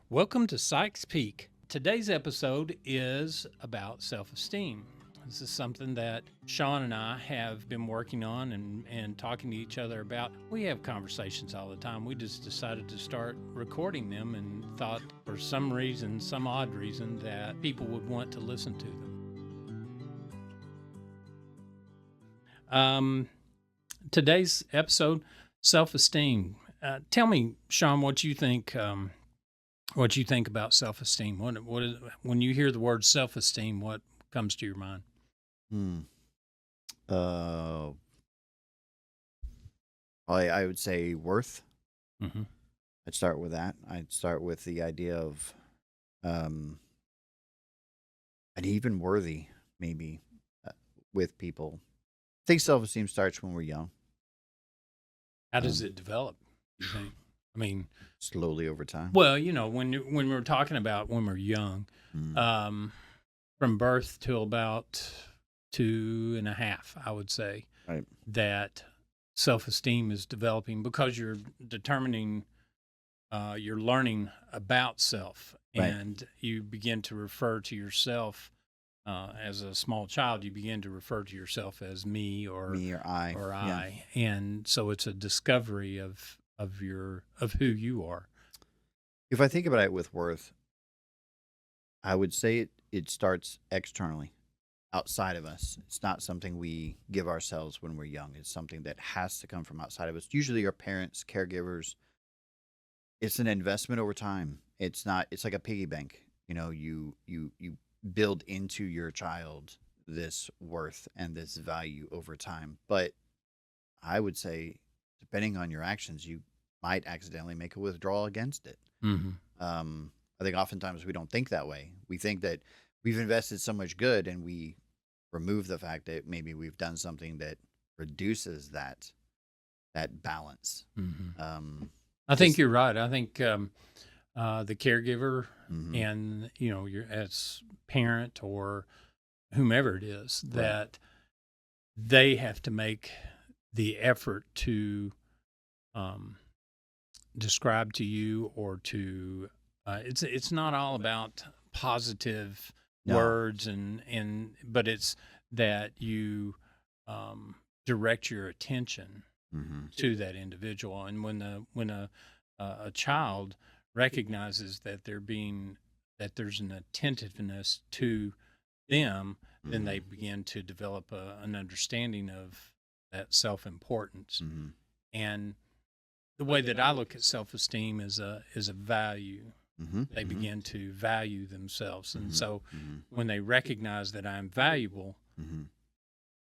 Welcome to Sykes Peak. Today's episode is about self esteem. This is something that Sean and I have been working on and talking to each other about. We have conversations all the time. We just decided to start recording them and thought for some reason, some odd reason, that people would want to listen to them. Today's episode, self esteem. Tell me, Sean, what you think. What you think about self-esteem? What is when you hear the word self-esteem? What comes to your mind? Hmm. Uh, I would say worth. Hmm. I'd start with that. I'd start with the idea of um, an even worthy, maybe, uh, with people. I think self-esteem starts when we're young, How does um, it develop? You think? I mean, slowly over time. well, when we're talking about when we're young, Mm. um, from birth till about 2.5, I would say Right. that self-esteem is developing because you're determining, you're learning about self, Right. and you begin to refer to yourself. As a small child, you begin to refer to yourself as me Me or I. or Yeah. I, and so it's a discovery of who you are. If I think about it with worth, I would say it starts externally, outside of us. It's not something we give ourselves when we're young. It's something that has to come from outside of us. Usually our parents, caregivers. It's an investment over time. It's not it's like a piggy bank. You build into your child this worth and this value over time. But I would say depending on your actions, you might accidentally make a withdrawal against it. Hmm. I think oftentimes we don't think that way. We think that we've invested so much good and we remove the fact that maybe we've done something that reduces that balance. Hmm. Um, I think just you're right. I think the caregiver mhm, and your as parent or whomever it is right. that they have to make the effort to um, describe to you or to it's not all about positive No. words and but it's that you um, direct your attention Mhm. to that individual, and when a child recognizes that that there's an attentiveness to them, then they Mhm. begin to develop an understanding of that self-importance. Mhm. And the way that I look at self-esteem is a value. Mhm. They Mhm. begin to value themselves, and Mhm. so Mhm. when they recognize that I'm valuable, Mhm.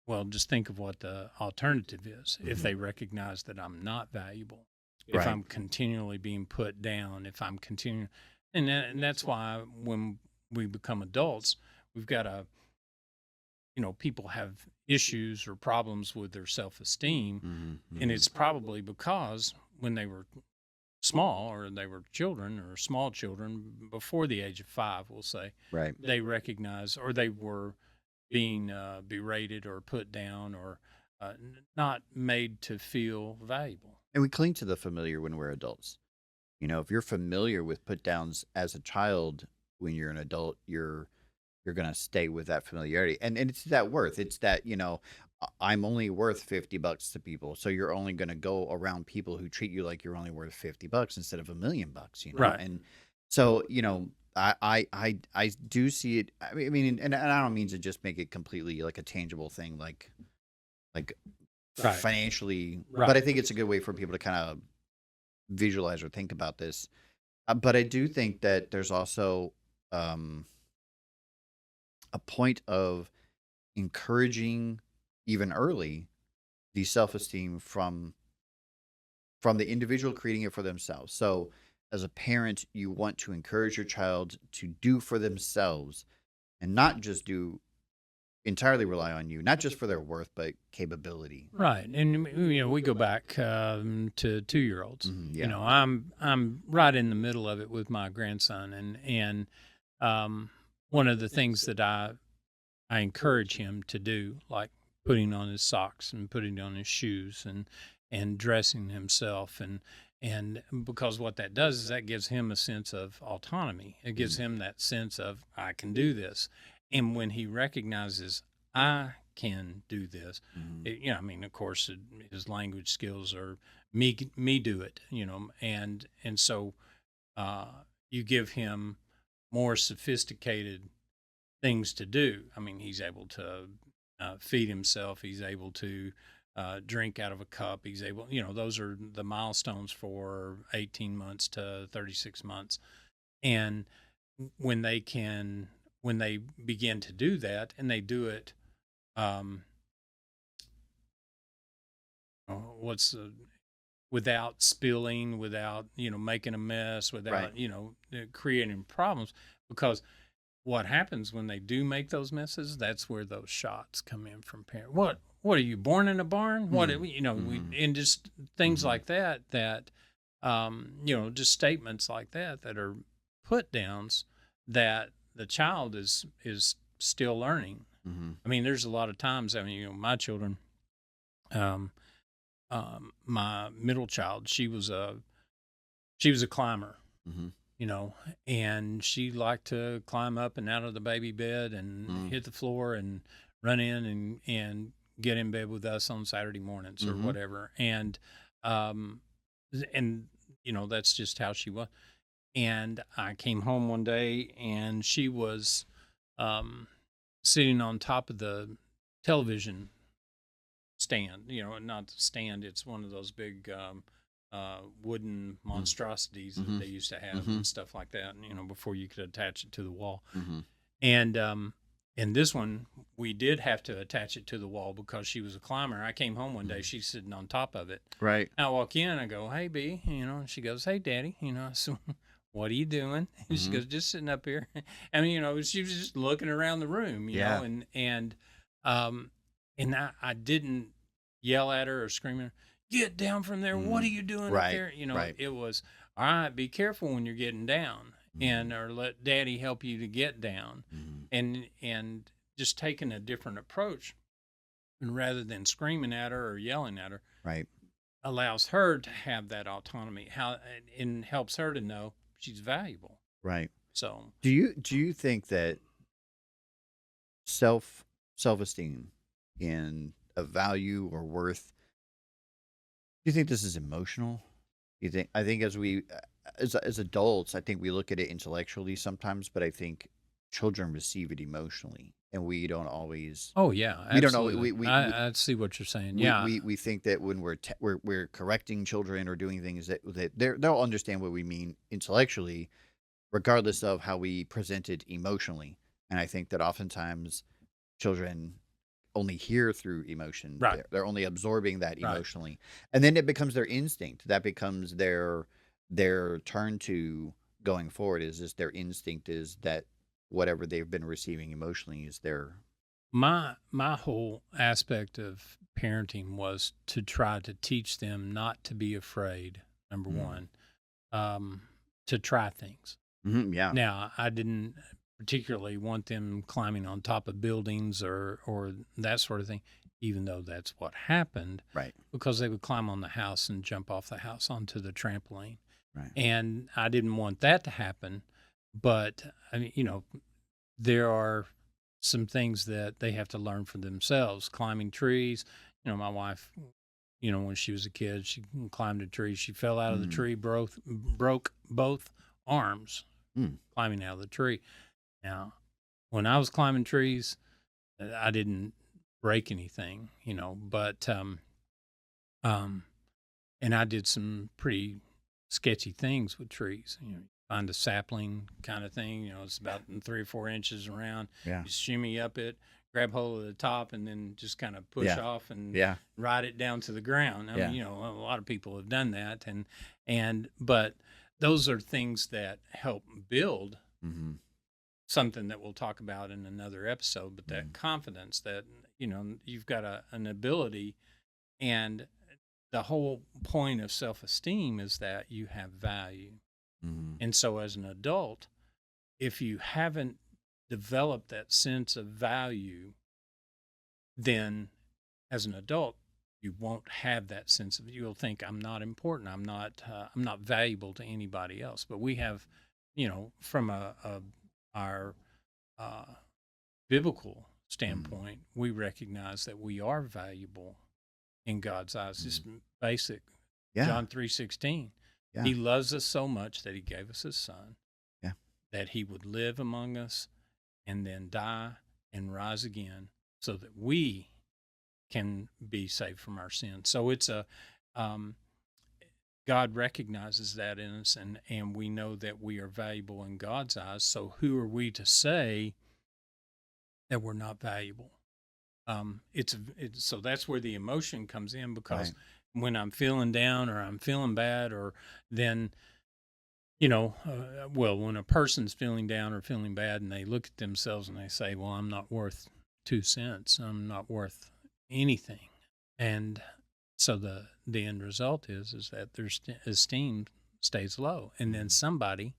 well, just think of what the alternative is. If Mhm. they recognize that I'm not valuable, if Right. I'm continually being put down, if I'm continuing, and that's why when we become adults, we've got to, people have issues or problems with their self-esteem, Mhm. and Mhm. it's probably because when they were small or they were children or small children before the age of 5, we'll say, Right. they recognize or they were being berated or put down or not made to feel valuable. And we cling to the familiar when we're adults. If you're familiar with put downs as a child, when you're an adult, you're gonna stay with that familiarity. And it's that worth. It's that, I'm only worth $50 to people. So you're only gonna go around people who treat you like you're only worth $50 instead of $1 million, Right. And so, I do see it. And I don't mean to just make it completely like a tangible thing, like Right. financially, but Right. I think it's a good way for people to kind of visualize or think about this. But I do think that there's also um, a point of encouraging even early the self-esteem from the individual creating it for themselves. So as a parent, you want to encourage your child to do for themselves and not just do entirely rely on you, not just for their worth, but capability. Right. And we go back to 2 year olds. Yeah. I'm right in the middle of it with my grandson, and um, one of the things that I encourage him to do, like putting on his socks and putting on his shoes and dressing himself And because what that does is that gives him a sense of autonomy. It gives him that sense of, I can do this. And when he recognizes, I can do this, I mean, of course, his language skills are me do it, and so uh, you give him more sophisticated things to do. I mean, he's able to feed himself. He's able to drink out of a cup. He's able, those are the milestones for 18 months to 36 months. And when they can, when they begin to do that and they do it, um, what's without spilling, without, making a mess, Right. without, creating problems, because what happens when they do make those messes, that's where those shots come in from parents. What are you, born in a barn? What Mm. we Mhm. and just things Mhm. like that just statements like that are put downs that the child is still learning. Mhm. I mean, there's a lot of times, I mean, my children, um my middle child, she was a climber, Mhm. you know, and she liked to climb up and out of the baby bed and Mm. hit the floor and run in and get in bed with us on Saturday mornings or Mhm. whatever. Um, and that's just how she was. And I came home one day and she was um, sitting on top of the television stand, not the stand, it's one of those big wooden Mm. monstrosities that Mhm. they used to have Mhm. and stuff like that, before you could attach it to the wall. Mhm. And in this one, we did have to attach it to the wall because she was a climber. I came home one day, Mhm. she's sitting on top of it. Right. I walk in, I go, "Hey, B," and she goes, "Hey, Daddy," so what are you doing? And she Mhm. goes, "Just sitting up here." I mean, she was just looking around the room, Yeah. um, and I didn't yell at her or scream at her, "Get down from there! What are Mm. you doing up Right. there?" Right. It was, "All right, be careful when you're getting down, and Mhm. or let Daddy help you to get down," Mhm. and just taking a different approach, and rather than screaming at her or yelling at her, Right. allows her to have that autonomy, how and helps her to know she's valuable. Right. So, Do you think that self self-esteem in a value or worth, do you think this is emotional? You think, I think as we as adults, I think we look at it intellectually sometimes, but I think children receive it emotionally, and oh yeah, we don't know absolutely. I see what you're saying. Yeah. we think that when we're correcting children or doing things that they'll understand what we mean intellectually, regardless of how we present it emotionally. And I think that oftentimes children only hear through emotion. Right. They're only absorbing that Right. emotionally, and then it becomes their instinct. That becomes their turn to going forward. Is just their instinct is that whatever they've been receiving emotionally is their. My whole aspect of parenting was to try to teach them not to be afraid. Number Mm. one, um, to try things. Mhm, yeah. Now, I didn't particularly want them climbing on top of buildings or that sort of thing, even though that's what happened, Right. because they would climb on the house and jump off the house onto the trampoline. Right. And I didn't want that to happen. But I mean, there are some things that they have to learn for themselves. Climbing trees, my wife, when she was a kid, she climbed a tree. She fell out of the Mm. tree, broke both arms Mm. climbing out of the tree. Now, when I was climbing trees, I didn't break anything, but um, and I did some pretty sketchy things with trees. Find a sapling kind of thing. It's about 3 or 4 inches around. Yeah. You shimmy up it, grab hold of the top, and then just kind of push Yeah. off and Yeah. ride it down to the ground. I mean, Yeah. a lot of people have done that, and but those are things that help build Mhm. something that we'll talk about in another episode. But that Mhm. confidence that you've got an ability, and the whole point of self-esteem is that you have value. Mhm. And so as an adult, if you haven't developed that sense of value, then as an adult you won't have that sense of, you'll think I'm not important. I'm not valuable to anybody else. But we have, from our uh, biblical Mm. standpoint, we recognize that we are valuable in God's eyes. Just Mm. basic Yeah. John 3:16. Yeah. He loves us so much that he gave us his son, Yeah. that he would live among us and then die and rise again so that we can be saved from our sins. So it's um, God recognizes that in us, and we know that we are valuable in God's eyes. So who are we to say that we're not valuable? So that's where the emotion comes in, because Right. when I'm feeling down or I'm feeling bad, or then when a person's feeling down or feeling bad and they look at themselves and they say, well, I'm not worth 2 cents, I'm not worth anything. And so the end result is that their esteem stays low. And then Mm. somebody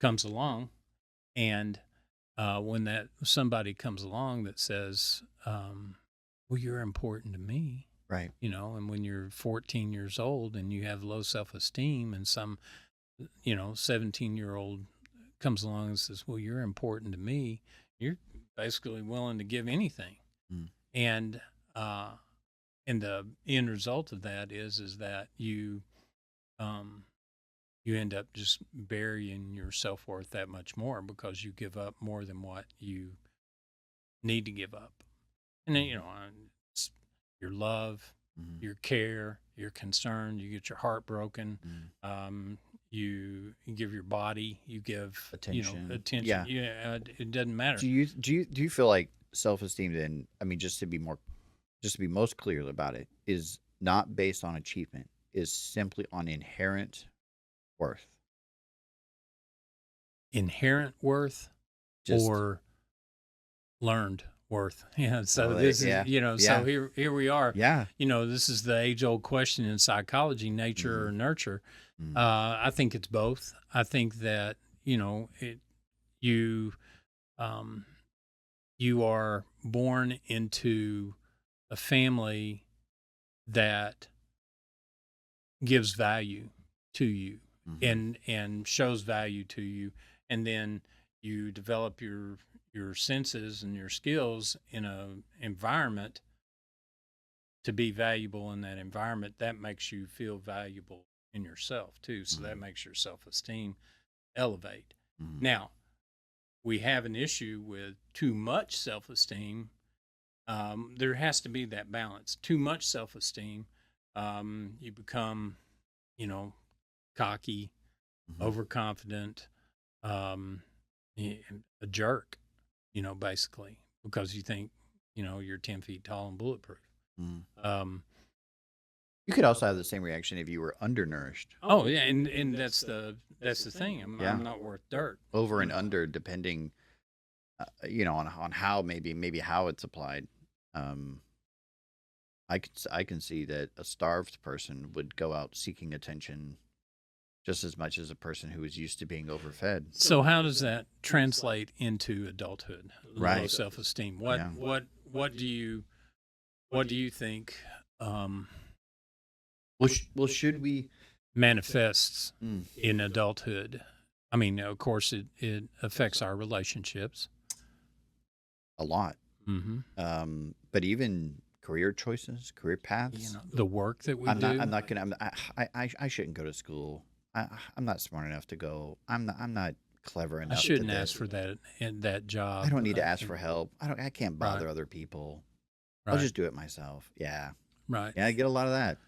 comes along, and when that somebody comes along that says, well, you're important to me, Right. and when you're 14 years old and you have low self-esteem, and some 17-year-old comes along and says, well, you're important to me, you're basically willing to give anything. Mm. And uh and the end result of that is that um you end up just burying your self-worth that much more, because you give up more than what you need to give up. And then, Mm. it's your love, Mm. your care, your concern. You get your heart broken. Mm. You give your body, you give, Attention. attention. Yeah. Yeah, it doesn't matter. Do you feel like self-esteem then, I mean, just to be most clear about it, is not based on achievement, is simply on inherent worth. Inherent worth Just or learned worth. Yeah. So oh, this is, yeah. so Yeah. here we are. Yeah. This is the age old question in psychology: nature Mm. or nurture. Mm. I think it's both. I think that, you, um, you are born into a family that gives value to you, Mhm. and shows value to you, and then you develop your senses and your skills in a environment to be valuable in that environment. That makes you feel valuable in yourself too, so that Mhm. makes your self-esteem elevate. Mhm. Now, we have an issue with too much self-esteem. There has to be that balance. Too much self-esteem, you become, you know, cocky, Mhm. overconfident, um, a jerk, basically, because you think, you're 10 feet tall and bulletproof. Mhm. Um, You could also have the same reaction if you were undernourished. oh yeah, and that's the thing. I'm Yeah. not worth dirt. Over You and know. under, depending, on how maybe how it's applied. Um, I can see that a starved person would go out seeking attention just as much as a person who is used to being overfed. So how does that translate into adulthood? Low Right. self-esteem. Yeah. What do you think Well, should we? manifests Mm, in adulthood? I mean, of course, it affects our relationships. a lot. Mm-hmm. But even career choices, career paths. The work that we I'm not. I'm do. not gonna. I shouldn't go to school. I'm not smart enough to go. I'm not clever I enough to shouldn't ask this. for that in that I job. don't need to ask for help. I can't Right, bother other people. I'll right, just do it myself. Yeah. right. Yeah, I get a lot of that.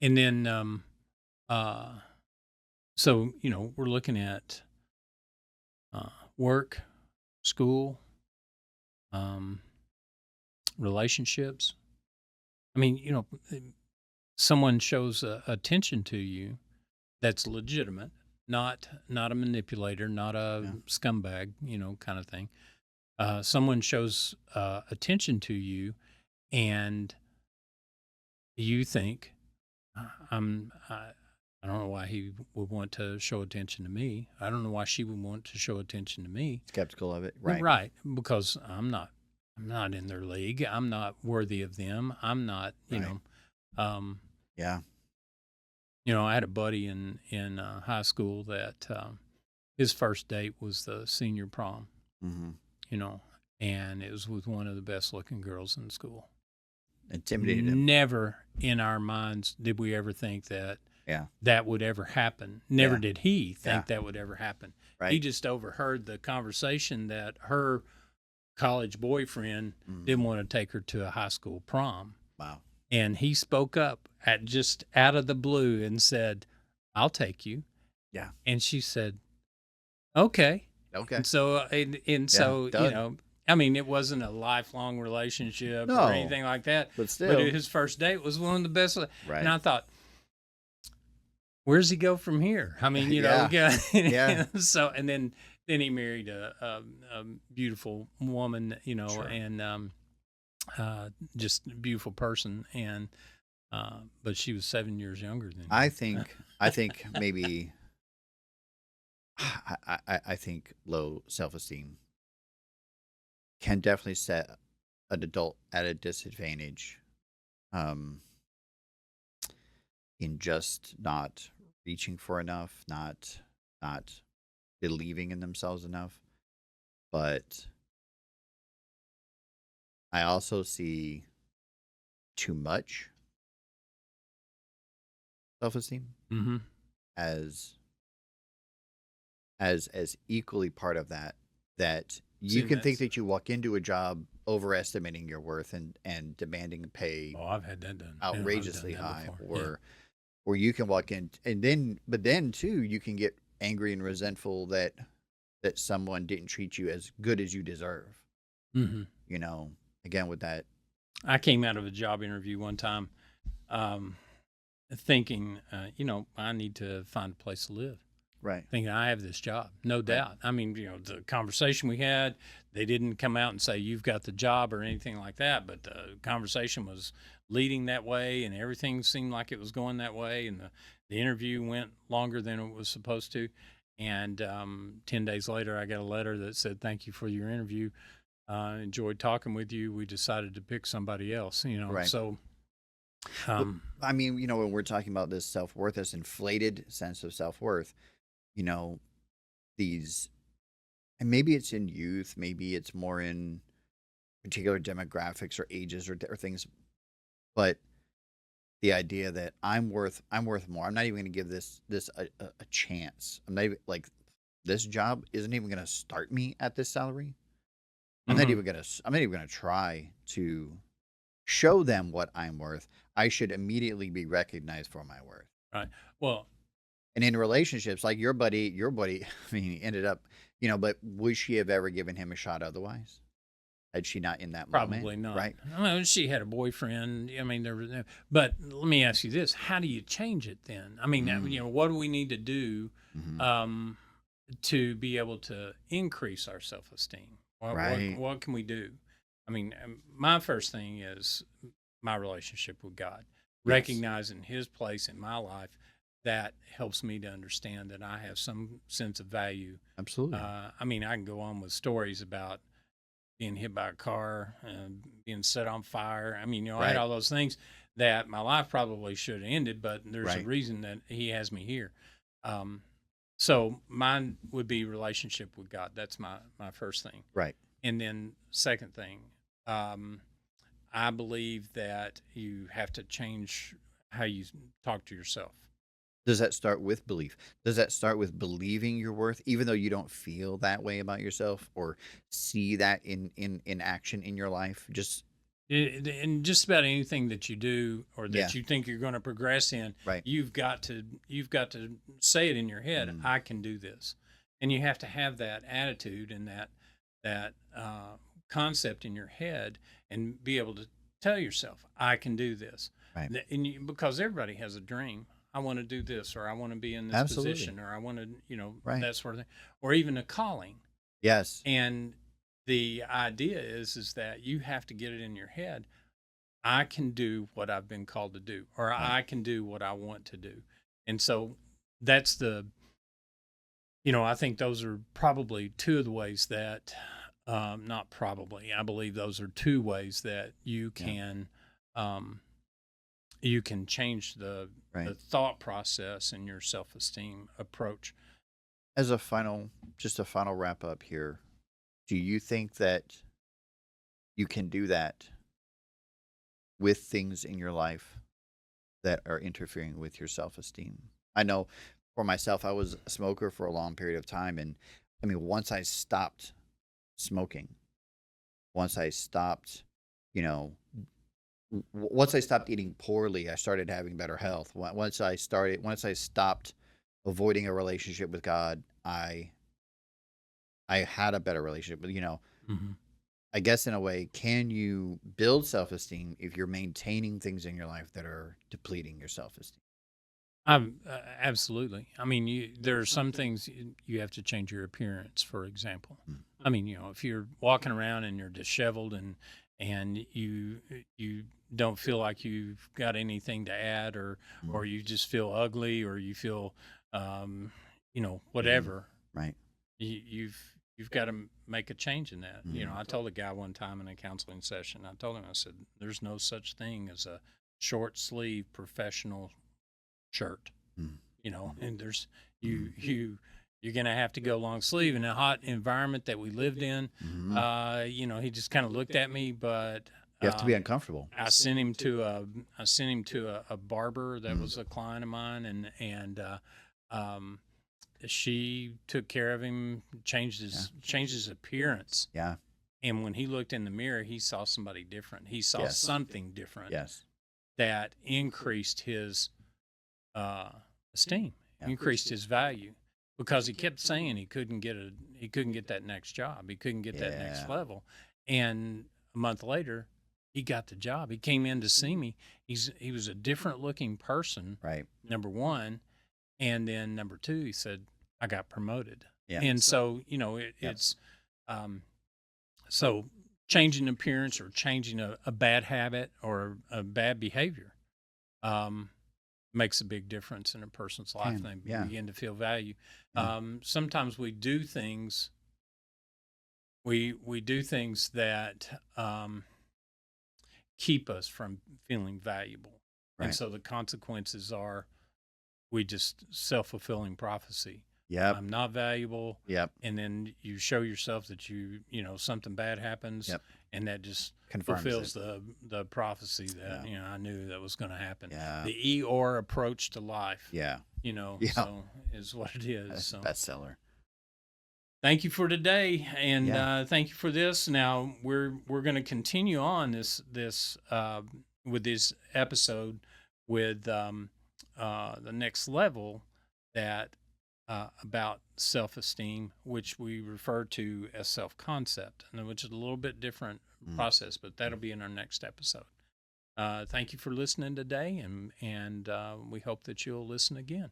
And then, uh, so we're looking at work, school, um, relationships. I mean, someone shows attention to you that's legitimate, not a manipulator, not a Yeah. scumbag, kind of thing. Someone shows attention to you, and you think, I don't know why he would want to show attention to me. I don't know why she would want to show attention to me. Skeptical of it. Right. Right, because I'm not in their league. I'm not worthy of them. I'm not, Right. um, Yeah. I had a buddy in high school that his first date was the senior prom, Hmm. you know, and it was with one of the best looking girls in school. Intimidated him. Never in our minds did we ever think that Yeah. that would ever happen. Never Yeah. did he Yeah. think that would ever happen. He Right. just overheard the conversation that her college boyfriend didn't Hmm. want to take her to a high school prom. Wow. And he spoke up at just out of the blue and said, "I'll take you." Yeah. And she said, "Okay." Okay. Yeah. And so, Done. I mean, it wasn't a lifelong relationship or No, anything like that, but but still. his first date was one of the best. And Right. I thought, where does he go from here? I mean, Yeah. Yeah. so, and then he married a beautiful woman, Sure. and just a beautiful person. And, but she was 7 years younger than I him. think. I think maybe. I think low self-esteem can definitely set an adult at a disadvantage, um, in just not reaching for enough, not believing in themselves enough. But I also see too much self-esteem Mm-hmm. as as equally part of that. That See, you and can think that's, that you walk into a job overestimating your worth and demanding pay oh, I've had that done. Yeah, I've done outrageously that high, before. Yeah. or you can walk in and then but then too you can get angry and resentful that someone didn't treat you as good as you deserve. Mm-hmm. You know, again with that. I came out of a job interview one time, um, thinking, I need to find a place to live. Right. Thinking I have this job, no Right. doubt. I mean, the conversation we had, they didn't come out and say you've got the job or anything like that, but the conversation was leading that way, and everything seemed like it was going that way, and the interview went longer than it was supposed to. And 10 days later, I got a letter that said, "Thank you for your interview. Enjoyed talking with you. We decided to pick somebody else." Right. So But, um, I mean, when we're talking about this self-worth, this inflated sense of self-worth, you know, these, and maybe it's in youth, maybe it's more in particular demographics or ages or things, but the idea that I'm worth more. I'm not even going to give this a chance. I'm not even like this job isn't even going to start me at this salary. mhm, I'm not even going to try to show them what I'm worth. I should immediately be recognized for my worth. right. Well, And in relationships, like your buddy, I mean, he ended up, but would she have ever given him a shot otherwise? Had she not in that moment? probably not. Right. I mean, she had a boyfriend. I mean, there was, but let me ask you this: how do you change it then? I mean, Mm, what do we need to do hmm. um, to be able to increase our self-esteem? Right. What can we do? I mean, my first thing is my relationship with God, Yes. recognizing His place in my life. That helps me to understand that I have some sense of value. Absolutely. I mean, I can go on with stories about being hit by a car, being set on fire. I mean, I had Right. all those things that my life probably should have ended, but there's a Right. reason that He has me here. Um, so mine would be relationship with God. That's my first thing. Right. And then second thing, um, I believe that you have to change how you talk to yourself. Does that start with belief? Does that start with believing your worth, even though you don't feel that way about yourself or see that in action in your life? Just And just about anything that you do or yeah. that you think you're going to progress in, Right. you've got to say it in your head. Mm, I can do this, and you have to have that attitude and that concept in your head, and be able to tell yourself, I can do this. right. Because everybody has a dream. I want to do this, or I want to be in this Absolutely. position, or I want to, Right. that sort of thing, or even a calling. Yes. And the idea is that you have to get it in your head. I can do what I've been called to do, or Right. I can do what I want to do. And so that's I think those are probably two of the ways that not probably. I believe those are two ways that Yeah. um, you can change the Right. thought process and your self esteem approach. As just a final wrap up here, do you think that you can do that with things in your life that are interfering with your self esteem? I know for myself, I was a smoker for a long period of time. And I mean, once I stopped smoking, once I stopped, you know, once I stopped eating poorly, I started having better health. Once I stopped avoiding a relationship with God, I had a better relationship. But, Hmm. I guess in a way, can you build self esteem if you're maintaining things in your life that are depleting your self esteem? Absolutely. I mean, there are some things you have to change your appearance, for example. Mm. I mean, if you're walking around and you're disheveled and you don't feel like you've got anything to add, or you just feel ugly, or you feel um, Mhm. whatever, Right. you've got to make a change in that. Mhm. I told a guy one time in a counseling session, I told him, I said, there's no such thing as a short sleeve professional shirt, Mm. and there's you Mhm. you you're gonna have to go long sleeve in a hot environment that we lived in. Mhm. He just kind of looked at me, but You have to be um, uncomfortable. I sent him to a barber that Mm. was a client of mine, and um, she took care of him, Yeah. changed his appearance, Yeah. and when he looked in the mirror, he saw somebody different. He saw Yes. something different Yes. that increased his uh, esteem, Yeah. increased his value, because he kept saying he couldn't get that next job, he couldn't get that next Yeah. level, and a month later, he got the job. He came in to see me. He was a different looking person. Right. Number one, and then number two, he said, "I got promoted." Yeah. And so Yep. it's um, so changing appearance or changing a bad habit or a bad behavior. Um, Makes a big difference in a person's life, Can. and they Yeah. begin to feel value. Yeah. Sometimes we do things that keep us from feeling valuable, and Right. so the consequences are we just self-fulfilling prophecy. Yep. I'm not valuable, Yep. and then you show yourself that something bad happens, Yep. and that just Confirms it. fulfills the prophecy that Yeah. I knew that was going to happen. Yeah. The Eeyore approach to life, Yeah. Yeah. so is what it is. That's a So bestseller. thank you for today, and Yeah. thank you for this. Now we're going to continue on this with this episode with the next level that about self esteem, which we refer to as self concept, and which is a little bit different Mm. process, but that'll be in our next episode. Thank you for listening today, and we hope that you'll listen again.